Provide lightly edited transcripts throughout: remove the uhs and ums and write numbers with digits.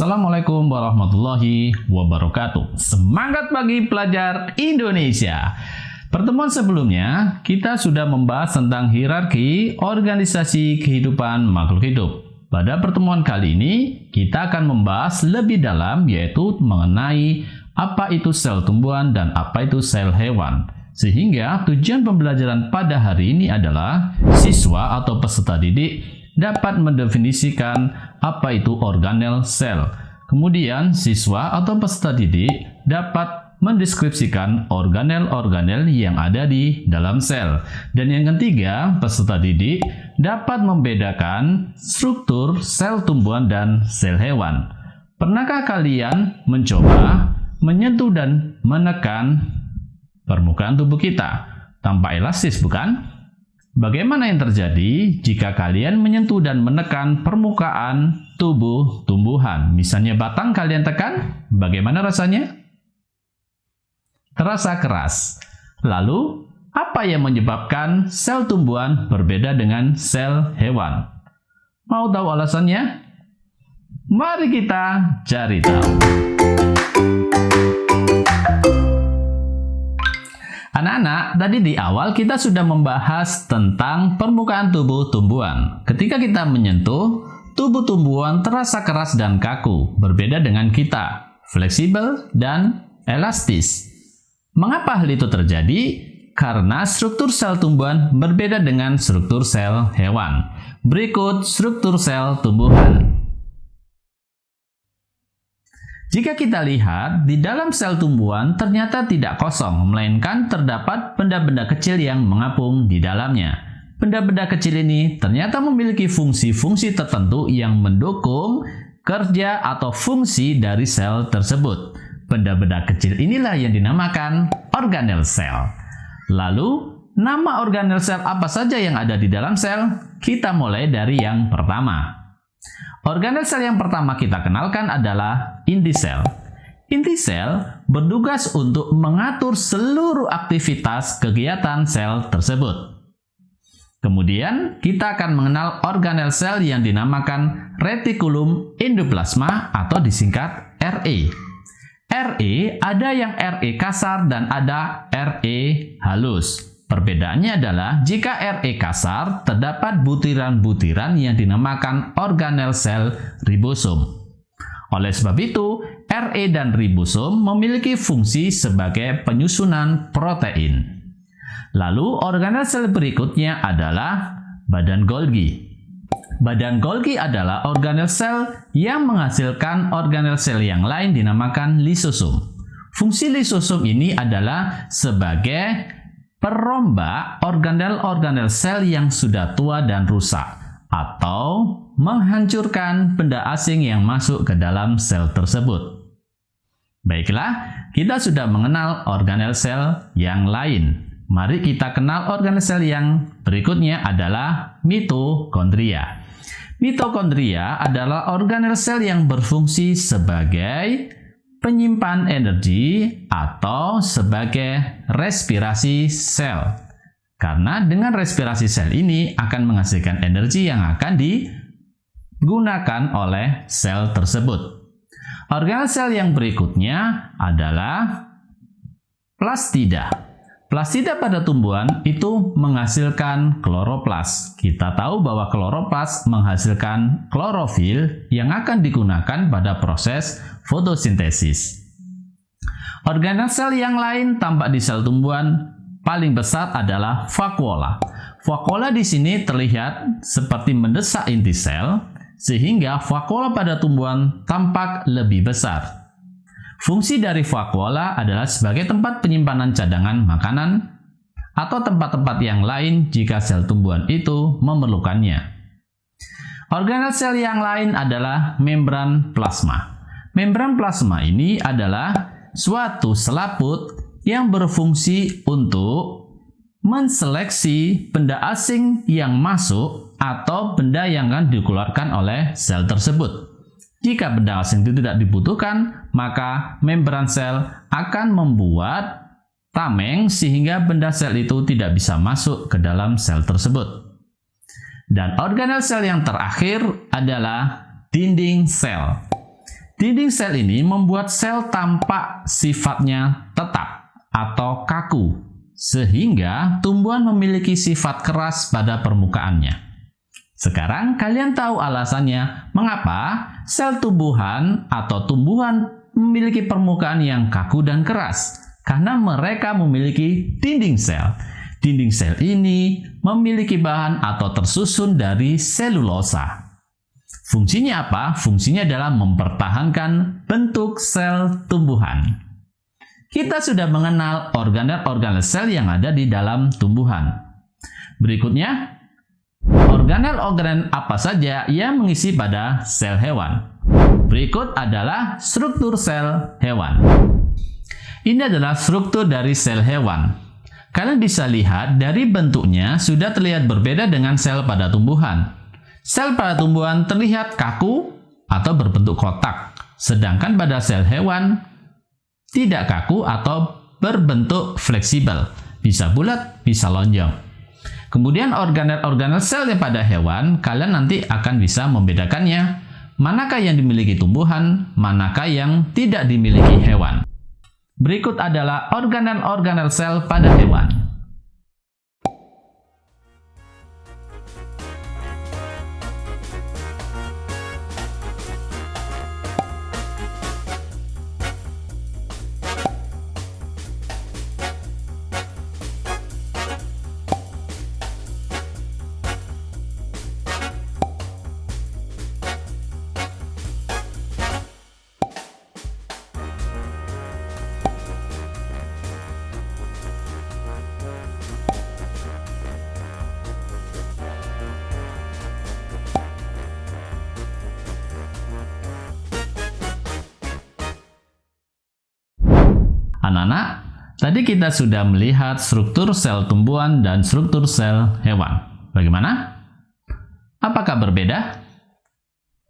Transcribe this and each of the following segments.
Assalamualaikum warahmatullahi wabarakatuh. Semangat bagi pelajar Indonesia. Pertemuan sebelumnya kita sudah membahas tentang hierarki organisasi kehidupan makhluk hidup. Pada pertemuan kali ini kita akan membahas lebih dalam, yaitu mengenai apa itu sel tumbuhan dan apa itu sel hewan. Sehingga tujuan pembelajaran pada hari ini adalah siswa atau peserta didik dapat mendefinisikan apa itu organel sel. Kemudian siswa atau peserta didik dapat mendeskripsikan organel-organel yang ada di dalam sel. Dan yang ketiga, peserta didik dapat membedakan struktur sel tumbuhan dan sel hewan. Pernahkah kalian mencoba menyentuh dan menekan permukaan tubuh kita? Tampak elastis, bukan? Bagaimana yang terjadi jika kalian menyentuh dan menekan permukaan tubuh tumbuhan? Misalnya batang kalian tekan, bagaimana rasanya? Terasa keras. Lalu, apa yang menyebabkan sel tumbuhan berbeda dengan sel hewan? Mau tahu alasannya? Mari kita cari tahu. Anak-anak, tadi di awal kita sudah membahas tentang permukaan tubuh tumbuhan. Ketika kita menyentuh, tubuh tumbuhan terasa keras dan kaku, berbeda dengan kita, fleksibel dan elastis. Mengapa hal itu terjadi? Karena struktur sel tumbuhan berbeda dengan struktur sel hewan. Berikut struktur sel tumbuhan. Jika kita lihat, di dalam sel tumbuhan ternyata tidak kosong, melainkan terdapat benda-benda kecil yang mengapung di dalamnya. Benda-benda kecil ini ternyata memiliki fungsi-fungsi tertentu yang mendukung kerja atau fungsi dari sel tersebut. Benda-benda kecil inilah yang dinamakan organel sel. Lalu, nama organel sel apa saja yang ada di dalam sel? Kita mulai dari yang pertama. Organel sel yang pertama kita kenalkan adalah inti sel. Inti sel bertugas untuk mengatur seluruh aktivitas kegiatan sel tersebut. Kemudian kita akan mengenal organel sel yang dinamakan retikulum endoplasma atau disingkat RE. RE ada yang RE kasar dan ada RE halus. Perbedaannya adalah jika RE kasar terdapat butiran-butiran yang dinamakan organel sel ribosom. Oleh sebab itu, RE dan ribosom memiliki fungsi sebagai penyusunan protein. Lalu organel sel berikutnya adalah badan Golgi. Badan Golgi adalah organel sel yang menghasilkan organel sel yang lain dinamakan lisosom. Fungsi lisosom ini adalah sebagai perombak organel-organel sel yang sudah tua dan rusak, atau menghancurkan benda asing yang masuk ke dalam sel tersebut. Baiklah, kita sudah mengenal organel sel yang lain. Mari kita kenal organel sel yang berikutnya adalah mitokondria. Mitokondria adalah organel sel yang berfungsi sebagai penyimpan energi atau sebagai respirasi sel. Karena dengan respirasi sel ini akan menghasilkan energi yang akan digunakan oleh sel tersebut. Organel sel yang berikutnya adalah plastida. Plastida pada tumbuhan itu menghasilkan kloroplas. Kita tahu bahwa kloroplas menghasilkan klorofil yang akan digunakan pada proses fotosintesis. Organel sel yang lain tampak di sel tumbuhan paling besar adalah vakuola. Vakuola di sini terlihat seperti mendesak inti sel, sehingga vakuola pada tumbuhan tampak lebih besar. Fungsi dari vakuola adalah sebagai tempat penyimpanan cadangan makanan atau tempat-tempat yang lain jika sel tumbuhan itu memerlukannya. Organel sel yang lain adalah membran plasma. Membran plasma ini adalah suatu selaput yang berfungsi untuk menseleksi benda asing yang masuk atau benda yang akan dikeluarkan oleh sel tersebut. Jika benda asing itu tidak dibutuhkan, maka membran sel akan membuat tameng sehingga benda sel itu tidak bisa masuk ke dalam sel tersebut. Dan organel sel yang terakhir adalah dinding sel. Dinding sel ini membuat sel tampak sifatnya tetap atau kaku, sehingga tumbuhan memiliki sifat keras pada permukaannya. Sekarang kalian tahu alasannya mengapa sel tumbuhan atau tumbuhan memiliki permukaan yang kaku dan keras, karena mereka memiliki dinding sel. Dinding sel ini memiliki bahan atau tersusun dari selulosa. Fungsinya apa? Fungsinya adalah mempertahankan bentuk sel tumbuhan. Kita sudah mengenal organel-organel sel yang ada di dalam tumbuhan. Berikutnya, organel-organel apa saja yang mengisi pada sel hewan. Berikut adalah struktur sel hewan. Ini adalah struktur dari sel hewan. Kalian bisa lihat dari bentuknya sudah terlihat berbeda dengan sel pada tumbuhan. Sel pada tumbuhan terlihat kaku atau berbentuk kotak, sedangkan pada sel hewan tidak kaku atau berbentuk fleksibel, bisa bulat, bisa lonjong. Kemudian organel-organel sel yang pada hewan, kalian nanti akan bisa membedakannya, manakah yang dimiliki tumbuhan, manakah yang tidak dimiliki hewan. Berikut adalah organel-organel sel pada hewan. Anak-anak, tadi kita sudah melihat struktur sel tumbuhan dan struktur sel hewan. Bagaimana? Apakah berbeda?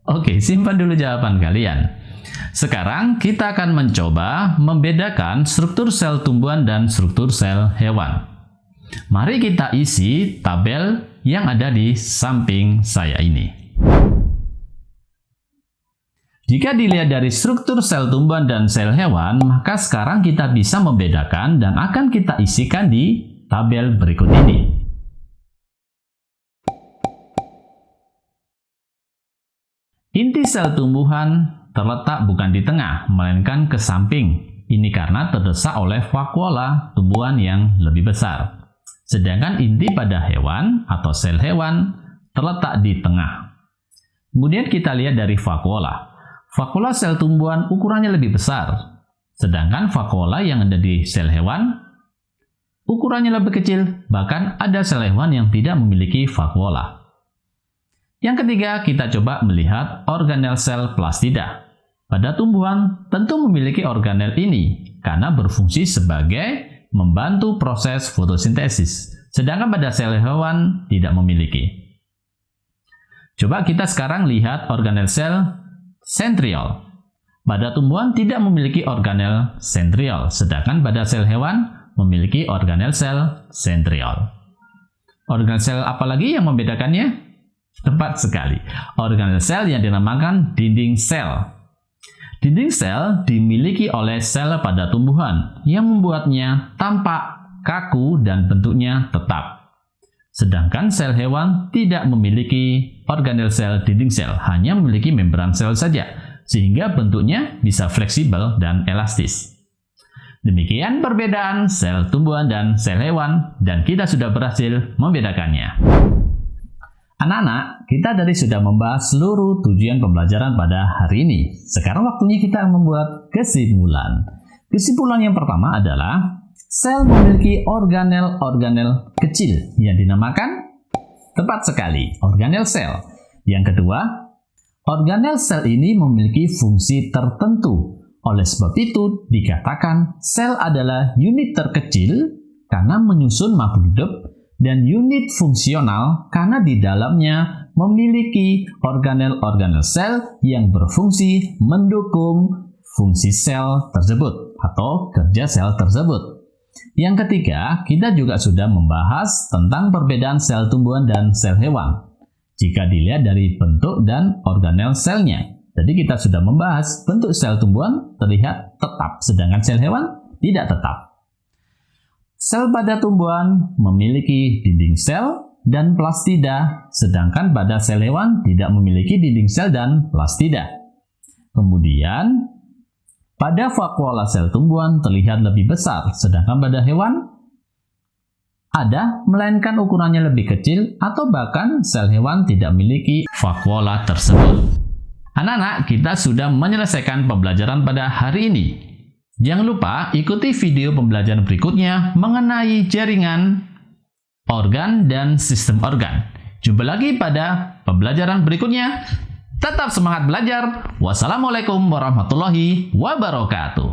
Oke, simpan dulu jawaban kalian. Sekarang kita akan mencoba membedakan struktur sel tumbuhan dan struktur sel hewan. Mari kita isi tabel yang ada di samping saya ini. Jika dilihat dari struktur sel tumbuhan dan sel hewan, maka sekarang kita bisa membedakan dan akan kita isikan di tabel berikut ini. Inti sel tumbuhan terletak bukan di tengah, melainkan ke samping. Ini karena terdesak oleh vakuola tumbuhan yang lebih besar. Sedangkan inti pada hewan atau sel hewan terletak di tengah. Kemudian kita lihat dari vakuola. Vakuola sel tumbuhan ukurannya lebih besar, sedangkan vakuola yang ada di sel hewan ukurannya lebih kecil, bahkan ada sel hewan yang tidak memiliki vakuola. Yang ketiga, kita coba melihat organel sel plastida. Pada tumbuhan tentu memiliki organel ini karena berfungsi sebagai membantu proses fotosintesis, sedangkan pada sel hewan tidak memiliki. Coba kita sekarang lihat organel sel sentriol. Pada tumbuhan tidak memiliki organel sentriol, sedangkan pada sel hewan memiliki organel sel sentriol. Organel sel apa lagi yang membedakannya? Tepat sekali, organel sel yang dinamakan dinding sel. Dinding sel dimiliki oleh sel pada tumbuhan yang membuatnya tampak kaku dan bentuknya tetap. Sedangkan sel hewan tidak memiliki organel sel dinding sel, hanya memiliki membran sel saja, sehingga bentuknya bisa fleksibel dan elastis. Demikian perbedaan sel tumbuhan dan sel hewan, dan kita sudah berhasil membedakannya. Anak-anak, kita tadi sudah membahas seluruh tujuan pembelajaran pada hari ini. Sekarang waktunya kita membuat kesimpulan. Kesimpulan yang pertama adalah sel memiliki organel-organel kecil yang dinamakan, tepat sekali, organel sel. Yang kedua, organel sel ini memiliki fungsi tertentu. Oleh sebab itu, dikatakan sel adalah unit terkecil karena menyusun makhluk hidup dan unit fungsional karena di dalamnya memiliki organel-organel sel yang berfungsi mendukung fungsi sel tersebut atau kerja sel tersebut. Yang ketiga, kita juga sudah membahas tentang perbedaan sel tumbuhan dan sel hewan. Jika dilihat dari bentuk dan organel selnya, Jadi kita sudah membahas bentuk sel tumbuhan terlihat tetap, sedangkan sel hewan tidak tetap. Sel pada tumbuhan memiliki dinding sel dan plastida, sedangkan pada sel hewan tidak memiliki dinding sel dan plastida. Kemudian, pada vakuola sel tumbuhan terlihat lebih besar, sedangkan pada hewan ada, melainkan ukurannya lebih kecil atau bahkan sel hewan tidak memiliki vakuola tersebut. Anak-anak, kita sudah menyelesaikan pembelajaran pada hari ini. Jangan lupa ikuti video pembelajaran berikutnya mengenai jaringan, organ, dan sistem organ. Jumpa lagi pada pembelajaran berikutnya. Tetap semangat belajar. Wassalamualaikum warahmatullahi wabarakatuh.